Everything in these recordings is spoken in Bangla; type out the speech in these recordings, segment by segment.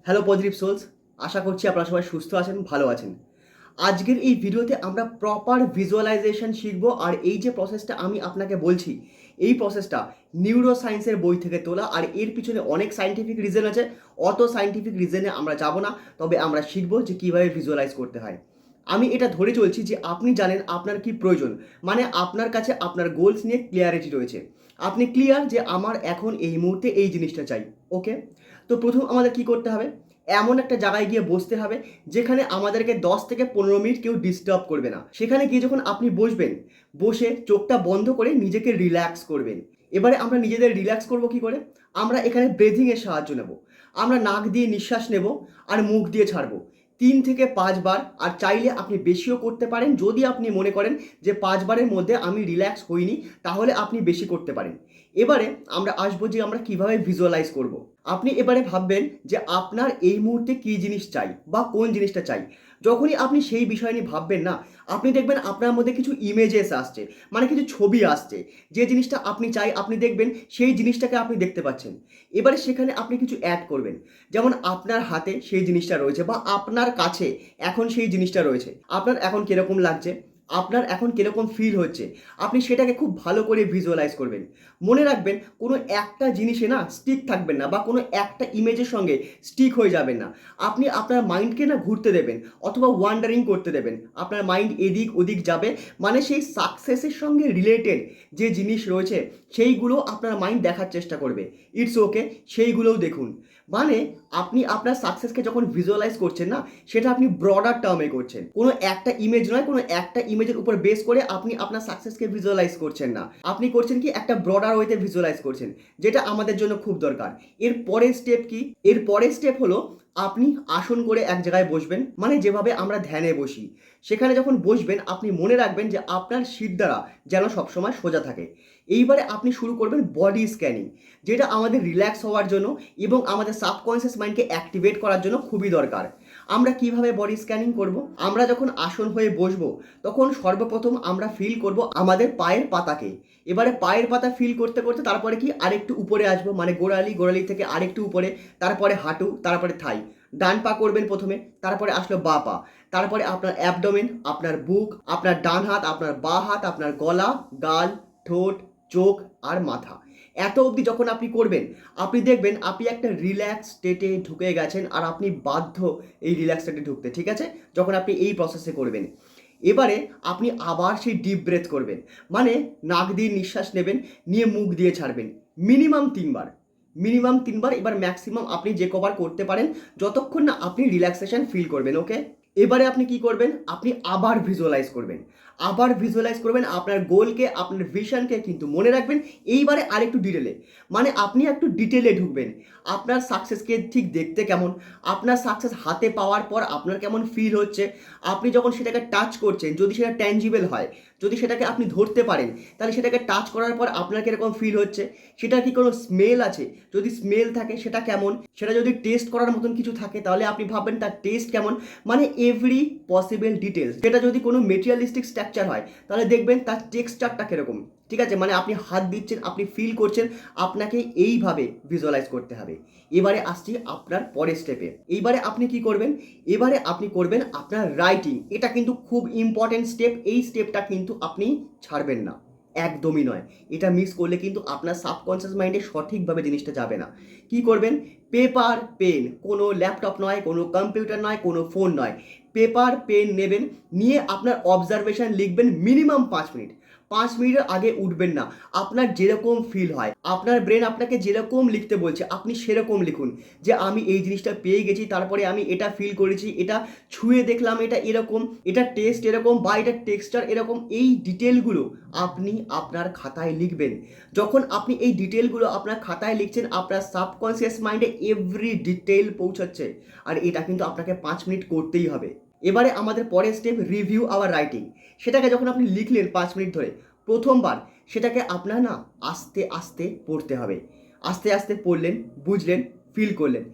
হ্যালো পজিটিভ সোলস, আশা করছি আপনারা সবাই সুস্থ আছেন, ভালো আছেন। আজকের এই ভিডিওতে আমরা প্রপার ভিজুয়ালাইজেশন শিখব। আর এই যে প্রসেসটা আমি আপনাকে বলছি, এই প্রসেসটা নিউরো সায়েন্সের বই থেকে তোলা। আর এর পিছনে অনেক সায়েন্টিফিক রিজন আছে, অত সায়েন্টিফিক রিজনে আমরা যাব না, তবে আমরা শিখব যে কীভাবে ভিজুয়ালাইজ করতে হয়। আমি এটা ধরে চলছি যে আপনি জানেন আপনার কি প্রয়োজন, মানে আপনার কাছে আপনার গোলস নিয়ে ক্লিয়ারিটি রয়েছে। আপনি ক্লিয়ার যে আমার এখন এই মুহূর্তে এই জিনিসটা চাই। ওকে, তো প্রথম আমাদের কি করতে হবে, এমন একটা জায়গায় গিয়ে বসতে হবে যেখানে আমাদেরকে 10 থেকে 15 মিনিট কেউ ডিস্টার্ব করবে না। সেখানে গিয়ে যখন আপনি বসবেন, বসে চোখটা বন্ধ করে নিজেকে রিল্যাক্স করবেন। এবারে আমরা নিজেদের রিল্যাক্স করব কি করে? আমরা এখানে ব্রেথিংয়ের সাহায্য নেব। আমরা নাক দিয়ে নিঃশ্বাস নেব আর মুখ দিয়ে ছাড়বো 3 থেকে 5 বার। আর চাইলে আপনি বেশিও করতে পারেন, যদি আপনি মনে করেন যে 5 বারের মধ্যে আমি রিল্যাক্স হইনি, তাহলে আপনি বেশি করতে পারেন। এবারে আমরা আসবো যে আমরা কিভাবে ভিজুয়ালাইজ করব। আপনি এবারে ভাববেন যে আপনার এই মুহূর্তে কী জিনিস চাই বা কোন জিনিসটা চাই। যখনই আপনি সেই বিষয় নিয়ে ভাববেন না, আপনি দেখবেন আপনার মধ্যে কিছু ইমেজেস আসছে, মানে কিছু ছবি আসছে। যে জিনিসটা আপনি চাই আপনি দেখবেন সেই জিনিসটাকে আপনি দেখতে পাচ্ছেন। এবারে সেখানে আপনি কিছু অ্যাড করবেন, যেমন আপনার হাতে সেই জিনিসটা রয়েছে বা আপনার কাছে এখন সেই জিনিসটা রয়েছে। আপনার এখন কীরকম লাগছে, আপনার এখন কীরকম ফিল হচ্ছে, আপনি সেটাকে খুব ভালো করে ভিজুয়ালাইজ করবেন। মনে রাখবেন, কোনো একটা জিনিসে না স্টিক থাকবেন না বা কোনো একটা ইমেজের সঙ্গে স্টিক হয়ে যাবেন না। আপনি আপনার মাইন্ডকে না ঘুরতে দেবেন অথবা ওয়ান্ডারিং করতে দেবেন। আপনার মাইন্ড এদিক ওদিক যাবে, মানে সেই সাকসেসের সঙ্গে রিলেটেড যে জিনিস রয়েছে সেইগুলো আপনার মাইন্ড দেখার চেষ্টা করবে। ইটস ওকে, সেইগুলোও দেখুন। মানে আপনি আপনার সাকসেসকে যখন ভিজুয়ালাইজ করছেন না, সেটা আপনি ব্রডার টার্মে করছেন, কোনো একটা ইমেজ নয়, কোনো একটা ইমেজের উপর বেস করে আপনি আপনার সাকসেসকে ভিজুয়ালাইজ করছেন না। আপনি করছেন কি, একটা ব্রডার ওয়েতে ভিজুয়ালাইজ করছেন, যেটা আমাদের জন্য খুব দরকার। এর পরের স্টেপ কি? এর পরের স্টেপ হলো আপনি আসন করে এক জায়গায় বসবেন, মানে যেভাবে আমরা ধ্যানে বসি। সেখানে যখন বসবেন আপনি মনে রাখবেন যে আপনার শিরদাঁড়া যেন সবসময় সোজা থাকে। এইবারে আপনি শুরু করবেন বডি স্ক্যানিং, যেটা আমাদের রিল্যাক্স হওয়ার জন্য এবং আমাদের সাবকনসিয়াস মাইন্ডকে অ্যাক্টিভেট করার জন্য খুবই দরকার। আমরা কিভাবে বডি স্ক্যানিং করব? আমরা যখন আসন হয়ে বসবো তখন সর্বপ্রথম আমরা ফিল করব আমাদের পায়ের পাতাকে। এবারে পায়ের পাতা ফিল করতে করতে তারপরে কি আরেকটু উপরে আসবো, মানে গোড়ালি, গোড়ালি থেকে আরেকটু উপরে, তারপরে হাঁটু, তারপরে থাই। ডান পা করবেন প্রথমে, তারপরে আসলো বাঁ পা, তারপরে আপনার অ্যাবডোমেন, আপনার বুক, আপনার ডান হাত, আপনার বাঁ হাত, আপনার গলা, গাল, ঠোঁট, চোখ আর মাথা। এত অবধি যখন আপনি করবেন, আপনি দেখবেন আপনি একটা রিল্যাক্স স্টেটে ঢুকে গেছেন। আর আপনি বাধ্য এই রিল্যাক্স স্টেটে ঢুকতে, ঠিক আছে, যখন আপনি এই প্রসেসে করবেন। এবারে আপনি আবার সেই ডিপ ব্রেথ করবেন, মানে নাক দিয়ে নিঃশ্বাস নেবেন, নিয়ে মুখ দিয়ে ছাড়বেন মিনিমাম 3 বার। মিনিমাম 3 বার। এবার ম্যাক্সিমাম আপনি যে কবার করতে পারেন, যতক্ষণ না আপনি রিল্যাক্সেশন ফিল করবেন। ওকে, এবারে আপনি কি করবেন, আপনি আবার ভিজুয়ালাইজ করবেন। আবার ভিজুয়ালাইজ করবেন আপনার গোলকে, আপনার ভিশনকে, কিন্তু মনে রাখবেন এইবারে আরেকটু ডিটেলে, মানে আপনি একটু ডিটেলে ঢুকবেন। আপনার সাকসেসকে ঠিক দেখতে কেমন, আপনার সাকসেস হাতে পাওয়ার পর আপনার কেমন ফিল হচ্ছে, আপনি যখন সেটাকে টাচ করছেন, যদি সেটা ট্যাঞ্জিবল হয়, যদি সেটাকে আপনি ধরতে পারেন, তাহলে সেটাকে টাচ করার পর আপনার কীরকম ফিল হচ্ছে, সেটা কি কোনো স্মেল আছে, যদি স্মেল থাকে সেটা কেমন, সেটা যদি টেস্ট করার মতন কিছু থাকে তাহলে আপনি ভাববেন তার টেস্ট কেমন, মানে এভরি পসিবল ডিটেলস। সেটা যদি কোনো মেটেরিয়ালিস্টিক স্ট্রাকচার হয় তাহলে দেখবেন তার টেক্সচারটা কীরকম, ঠিক আছে, মানে আপনি হাত দিচ্ছেন, আপনি ফিল করছেন, আপনাকে এইভাবে ভিজুয়ালাইজ করতে হবে। এবারে আসছি আপনার পরের স্টেপে। এইবারে আপনি কি করবেন, এবারে আপনি করবেন আপনার রাইটিং। এটা কিন্তু খুব ইম্পর্টেন্ট স্টেপ, এই স্টেপটা কিন্তু আপনি ছাড়বেন না, একদমই নয়। এটা মিস করলে কিন্তু আপনার সাবকনসিয়াস মাইন্ডে সঠিকভাবে জিনিসটা যাবে না। কি করবেন, পেপার পেন, কোনো ল্যাপটপ নয়, কোনো কম্পিউটার নয়, কোনো ফোন নয়, পেপার পেন নেবেন, নিয়ে আপনার অবজারভেশন লিখবেন মিনিমাম 5 মিনিট। 5 মিনিটের আগে উঠবেন না। আপনার যেরকম ফিল হয়, আপনার ব্রেন আপনাকে যেরকম লিখতে বলছে আপনি সেরকম লিখুন, যে আমি এই জিনিসটা পেয়ে গেছি, তারপরে আমি এটা ফিল করেছি, এটা ছুঁয়ে দেখলাম, এটা এরকম, এটা টেস্ট এরকম, বা এটা টেক্সচার এরকম। এই ডিটেলগুলো আপনি আপনার খাতায় লিখবেন। যখন আপনি এই ডিটেলগুলো আপনার খাতায় লিখছেন, আপনার সাবকনসিয়াস মাইন্ডে এভরি ডিটেল পৌঁছাচ্ছে। আর এটা কিন্তু আপনাকে 5 মিনিট করতেই হবে। এবারে আমাদের পরের স্টেপ, রিভিউ আওয়ার রাইটিং। সেটাকে যখন আপনি লিখলেন 5 মিনিট ধরে, প্রথমবার সেটাকে আপনার না আস্তে আস্তে পড়তে হবে। আস্তে আস্তে পড়লেন, বুঝলেন, ফিল করলেন।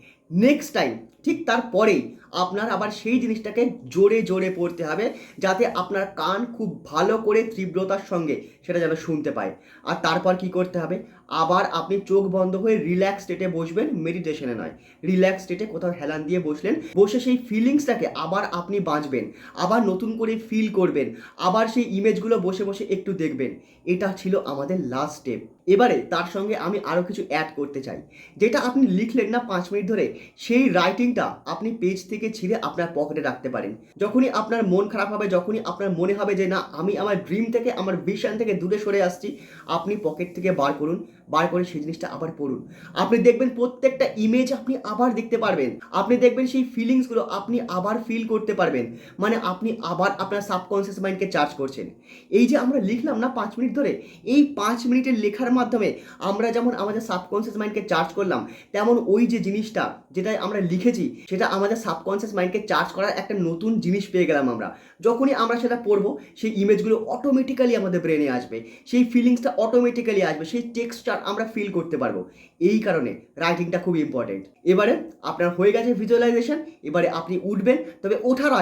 নেক্সট টাইম ঠিক তারপরেই আপনার আবার সেই জিনিসটাকে জোরে জোরে পড়তে হবে, যাতে আপনার কান খুব ভালো করে তীব্রতার সঙ্গে সেটা যেন শুনতে পায়। আর তারপর কি করতে হবে, আবার আপনি চোখ বন্ধ হয়ে রিল্যাক্স স্টেটে বসবেন, মেডিটেশনে নয়, রিল্যাক্স স্টেটে কোথাও হেলান দিয়ে বসলেন, বসে সেই ফিলিংসটাকে আবার আপনি বাঁচবেন, আবার নতুন করে ফিল করবেন, আবার সেই ইমেজগুলো বসে বসে একটু দেখবেন। এটা ছিল আমাদের লাস্ট স্টেপ। এবারে তার সঙ্গে আমি আরও কিছু অ্যাড করতে চাই। যেটা আপনি লিখলেন না 5 মিনিট ধরে, সেই রাইটিংটা আপনি পেজ থেকে ছিঁড়ে আপনার পকেটে রাখতে পারেন। যখনই আপনার মন খারাপ হবে, যখনই আপনার মনে হবে যে না আমি আমার ড্রিম থেকে, আমার ভিশন থেকে দূরে সরে আসছি, আপনি পকেট থেকে বার করুন, বার করে সেই জিনিসটা আবার পড়ুন। আপনি দেখবেন প্রত্যেকটা ইমেজ আপনি আবার দেখতে পারবেন, আপনি দেখবেন সেই ফিলিংসগুলো আপনি আবার ফিল করতে পারবেন। মানে আপনি আবার আপনার সাবকনসিয়াস মাইন্ডকে চার্জ করছেন। এই যে আমরা লিখলাম না 5 মিনিট ধরে, এই 5 মিনিটের লেখার মাধ্যমে আমরা যেমন আমাদের সাবকনসিয়াস মাইন্ডকে চার্জ করলাম, তেমন ওই যে জিনিসটা যেটা আমরা লিখেছি সেটা আমাদের সাবকনসিয়াস মাইন্ডকে চার্জ করার একটা নতুন জিনিস পেয়ে গেলাম আমরা। যখনই আমরা সেটা পড়বো, সেই ইমেজগুলো অটোমেটিক্যালি আমাদের ব্রেনে আসবে, সেই ফিলিংসটা অটোমেটিক্যালি আসবে, সেই টেক্সটটা আমরা ফিল করতে পারবো। এই কারণে রাইটিংটা খুব ইম্পর্টেন্ট। এবারে আপনার হয়ে গেছে ভিজুয়ালাইজেশন, এবারে আপনি উঠবেন, তবে ওঠার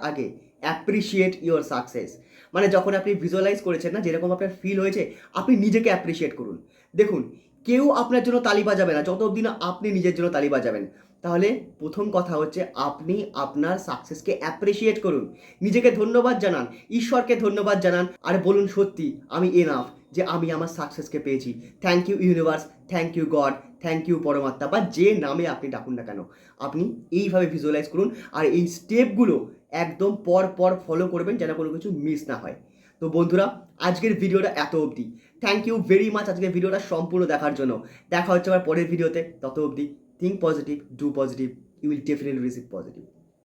আগে অ্যাপ্রিসিয়েট ইওর সাকসেস। মানে যখন আপনি ভিজুয়ালাইজ করেছেন না, যেরকম আপনার ফিল হয়েছে, আপনি নিজেকে অ্যাপ্রিসিয়েট করুন। দেখুন, কেউ আপনার জন্য তালি বাজাবে না যত অবধি না আপনি নিজের জন্য তালি বাজাবেন। তাহলে প্রথম কথা হচ্ছে আপনি আপনার সাকসেসকে অ্যাপ্রিসিয়েট করুন, নিজেকে ধন্যবাদ জানান, ঈশ্বরকে ধন্যবাদ জানান, আর বলুন সত্যি আমি এনাফ, যে আমি আমার সাকসেসকে পেয়েছি। Thank you universe, thank you God, thank you পরমাত্মা, বা যে নামে আপনি ডাকুন না কেন। আপনি এইভাবে ভিজুয়ালাইজ করুন, আর এই স্টেপগুলো একদম পর ফলো করবেন যেন কোনো কিছু মিস না হয়। তো বন্ধুরা, আজকের ভিডিওটা এত অবধি। থ্যাংক ইউ ভেরি মাচ আজকের ভিডিওটা সম্পূর্ণ দেখার জন্য। দেখা হচ্ছে আবার পরের ভিডিওতে। তত অবধি, think positive, do positive, you will definitely receive positive.